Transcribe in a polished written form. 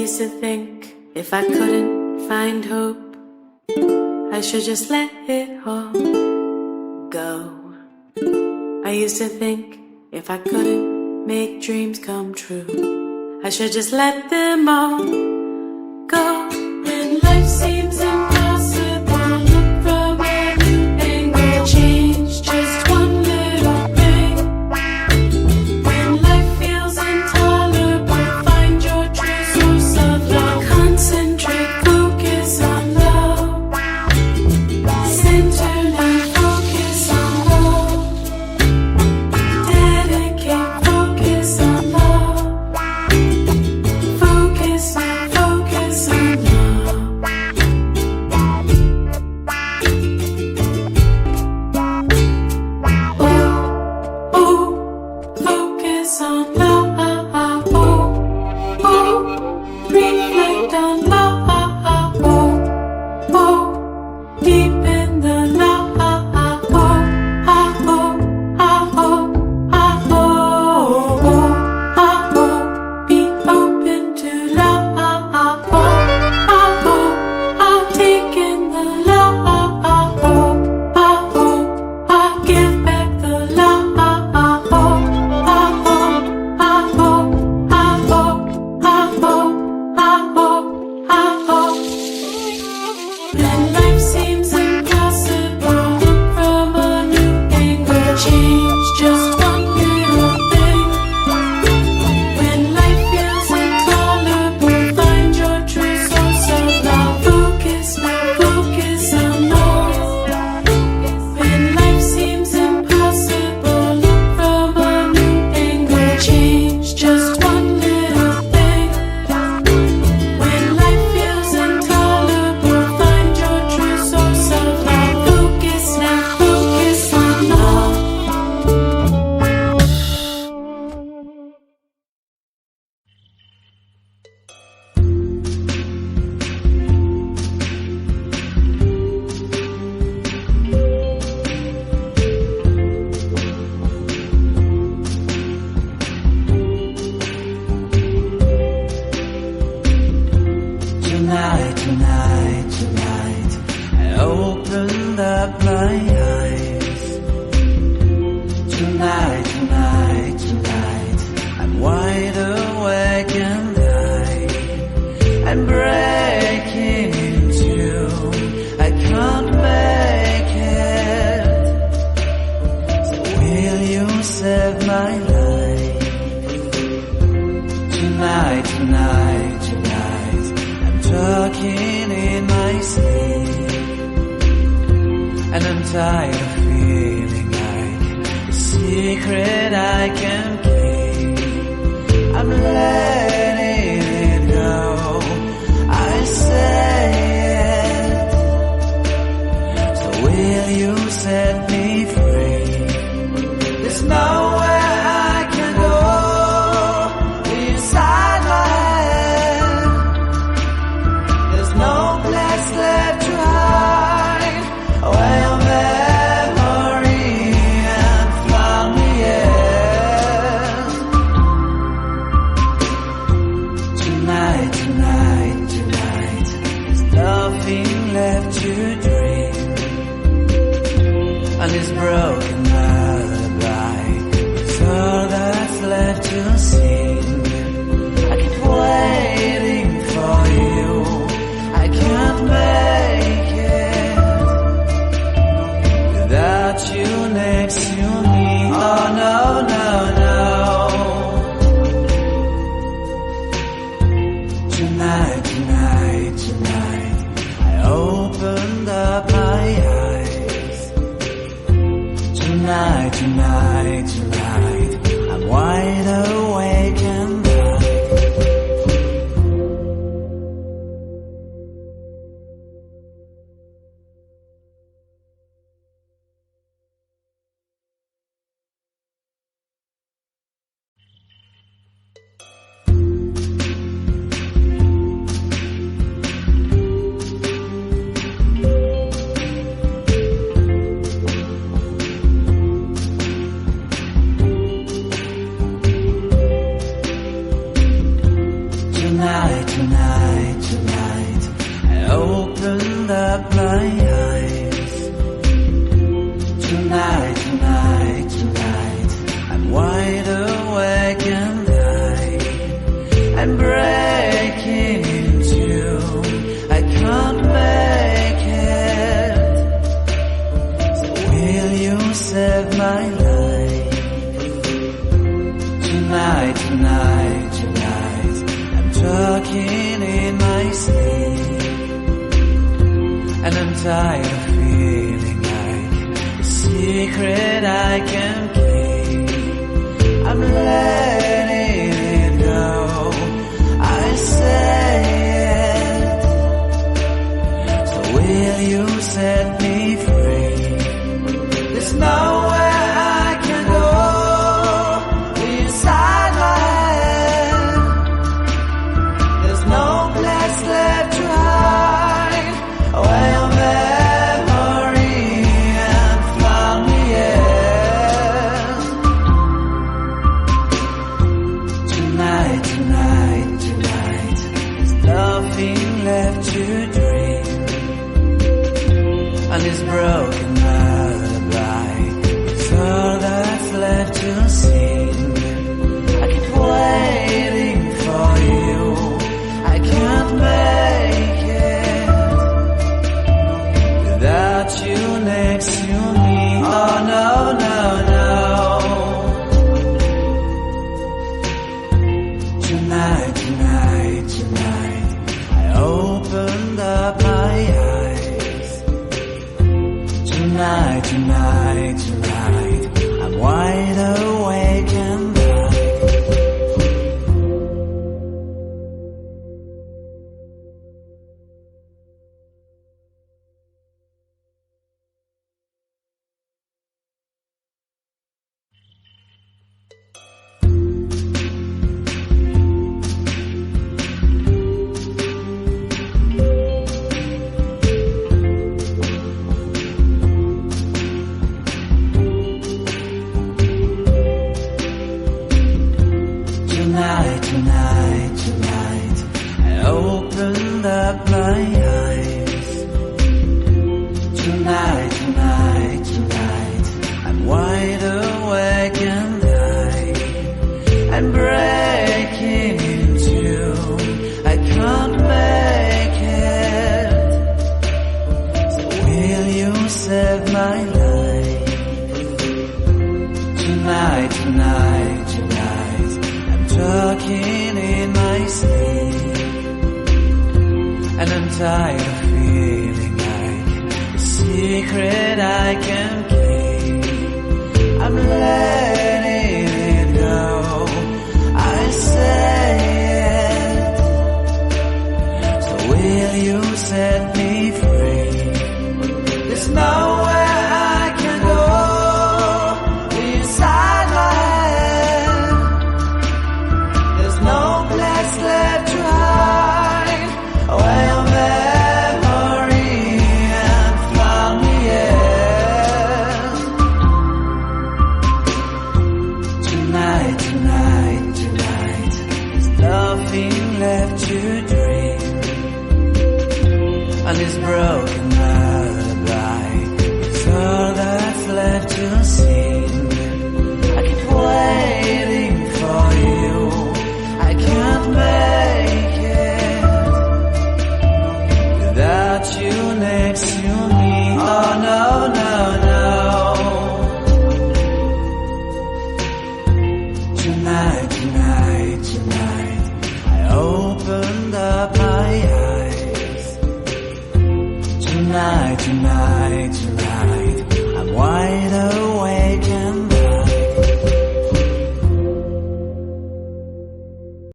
used to think if I couldn't find hope, I should just let it all go. I used to think if I couldn't make dreams come true, I should just let them all go. When life seems impossible, look from a new angle, change just one little thing. When life feels intolerable, find your true source of love. Concentrate, focus on love. Center line, focus on love. Dedicate, focus on love. Focus on love. Oh, oh, focus on love. Oh, oh, reflect on love. Oh, oh, deep in the love. Oh, oh, oh, oh, oh, oh, be open to love. Oh, take in the love. Oh, give back the love. When life seems impossible, look from a new angle, change just one little thing. When life feels intolerable, find your true source of love. Focus now, focus on love. When life seems impossible, look from a new angle, change just one little thing. When life feels intolerable, find your true source of love. Focus now, focus on love. Tonight, I opened up my eyes. Tonight, I'm wide awake and I'm breaking in two. I can't make it. So will you save my life? Tonight, I'm talking in my sleep, and I'm tired of feeling like a secret I can keep. I'm letting it go, I say it. So will you set me free? There's nowhere I can go inside my head. There's no place left to hide where your memory and found me is. Tonight, there's nothing left to dream. And this broken lullaby is all that's left to sing. I keep waiting for you, I can't make it without you next to me. Oh no, no, no. Tonight, I opened up my eyes. Tonight, I'm wide awake and bright. Tonight, tonight, tonight, I opened up my eyes. Tonight, tonight, tonight, I'm wide awake and I'm breaking in two. I can't make it. So will you save my life? Tonight, tonight, tonight, I'm talking in my sleep, and I'm tired of feeling like a secret I can keep. I'm letting it go, I say it. So will you set me free? There's nowhere I can go inside my head. There's no place left to hide where your memory and found me in. Tonight, tonight, tonight, there's nothing left to dream. And this broken lullaby is all that's left to sing. I keep waiting for you, I can't make it without you next to me. Oh no, no, no. Tonight, tonight, tonight, I opened up my eyes. Tonight, tonight, tonight, I'm wide awake and tonight, tonight, tonight, I opened up my eyes. Tonight, tonight, tonight, I'm wide awake and I'm breaking in two. I can't make it. So will you save my life? Tonight, tonight, tonight, talking in my sleep, and I'm tired of feeling like a secret I can keep. I'm letting it go, I say it. So will you set me free? There's nowhere I can go inside my head. There's no place left to hide where your memory and found me in. Tonight, tonight, tonight, there's nothing left to do.